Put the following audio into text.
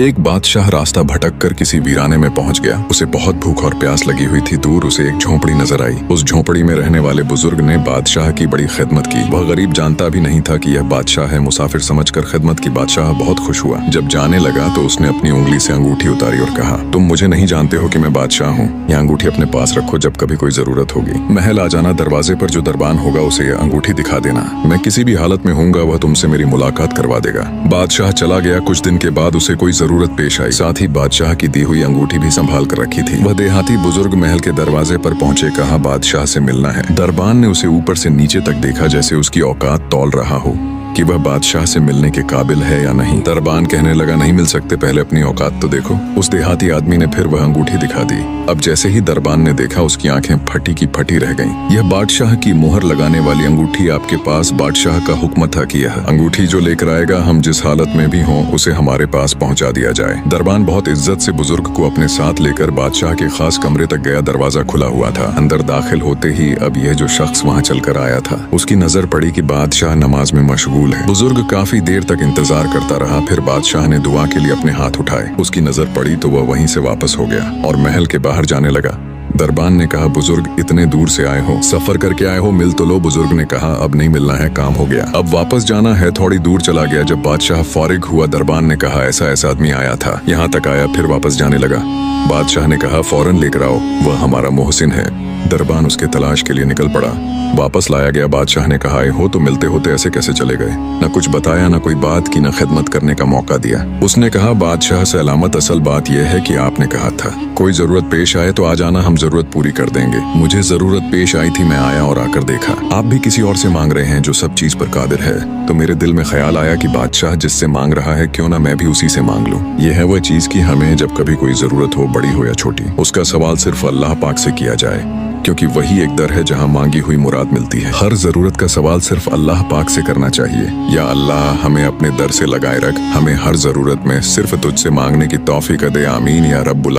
एक बादशाह रास्ता भटक कर किसी वीराने में पहुंच गया। उसे बहुत भूख और प्यास लगी हुई थी। दूर उसे एक झोंपड़ी नजर आई। उस झोंपड़ी में रहने वाले बुजुर्ग ने बादशाह की बड़ी खिदमत की। वह गरीब जानता भी नहीं था कि यह बादशाह है। मुसाफिर समझकर खिदमत की बादशाह बहुत खुश हुआ। जब जाने लगा तो उसने अपनी उंगली से अंगूठी उतारी और कहा, तुम मुझे नहीं जानते हो कि मैं बादशाह हूँ। यह अंगूठी अपने पास रखो, जब कभी कोई जरूरत होगी महल आ जाना। दरवाजे पर जो दरबान होगा उसे यह अंगूठी दिखा देना। मैं किसी भी हालत में हूँगा, वह तुमसे मेरी मुलाकात करवा देगा। बादशाह चला गया। कुछ दिन के बाद उसे कोई जरूरत पेश आई। साथ ही बादशाह की दी हुई अंगूठी भी संभाल कर रखी थी। वह देहाती बुजुर्ग महल के दरवाजे पर पहुंचे। कहा, बादशाह से मिलना है। दरबान ने उसे ऊपर से नीचे तक देखा, जैसे उसकी औकात तौल रहा हो कि वह बादशाह से मिलने के काबिल है या नहीं। दरबान कहने लगा, नहीं मिल सकते, पहले अपनी औकात तो देखो। उस देहाती आदमी ने फिर वह अंगूठी दिखा दी। अब जैसे ही दरबान ने देखा, उसकी आंखें फटी की फटी रह गईं। यह बादशाह की मुहर लगाने वाली अंगूठी आपके पास बादशाह का हुक्म था कि यह अंगूठी जो लेकर आएगा, हम जिस हालत में भी हों, उसे हमारे पास पहुंचा दिया जाए। दरबान बहुत इज्जत से बुजुर्ग को अपने साथ लेकर बादशाह के खास कमरे तक गया। दरवाजा खुला हुआ था। अंदर दाखिल होते ही अब यह जो शख्स वहाँ चलकर आया था, उसकी नजर पड़ी कि बादशाह नमाज में मशगूल है। बुजुर्ग काफी देर तक इंतजार करता रहा। फिर बादशाह ने दुआ के लिए अपने हाथ उठाए। उसकी नजर पड़ी तो वह वहीं से वापस हो गया और महल के बाहर जाने लगा। दरबान ने कहा, बुजुर्ग इतने दूर से आए हो, सफर करके आए हो, मिल तो लो। बुजुर्ग ने कहा, अब नहीं मिलना है, काम हो गया, अब वापस जाना है। थोड़ी दूर चला गया। जब बादशाह फारिग हुआ, दरबान ने कहा, ऐसा आदमी आया था, यहाँ तक आया, फिर वापस जाने लगा। बादशाह ने कहा, फौरन लेकर आओ, वह हमारा मोहसिन है। दरबान उसके तलाश के लिए निकल पड़ा। वापस लाया गया। बादशाह ने कहा, आए हो तो मिलते होते ऐसे कैसे चले गए? न कुछ बताया, न कोई बात की, न खिदमत करने का मौका दिया। उसने कहा, बादशाह सलामत, असल बात यह है कि आपने कहा था कोई जरूरत पेश आए तो आ जाना, हम जरूरत पूरी कर देंगे। मुझे जरूरत पेश आई थी, मैं आया और आकर देखा आप भी किसी और से मांग रहे हैं जो सब चीज पर कादिर है। तो मेरे दिल में ख्याल आया कि बादशाह जिससे मांग रहा है, क्यों ना मैं भी उसी से मांग लूं। यह है वह चीज कि हमें जब कभी कोई जरूरत हो, बड़ी हो या छोटी, उसका सवाल सिर्फ अल्लाह पाक से किया जाए, क्योंकि वही एक दर है जहां मांगी हुई मुराद मिलती है। हर जरूरत का सवाल सिर्फ अल्लाह पाक से करना चाहिए। या अल्लाह हमें अपने दर से लगाए रख, हमें हर जरूरत में सिर्फ तुझसे मांगने की तौफीक दे। आमीन या रब्बुल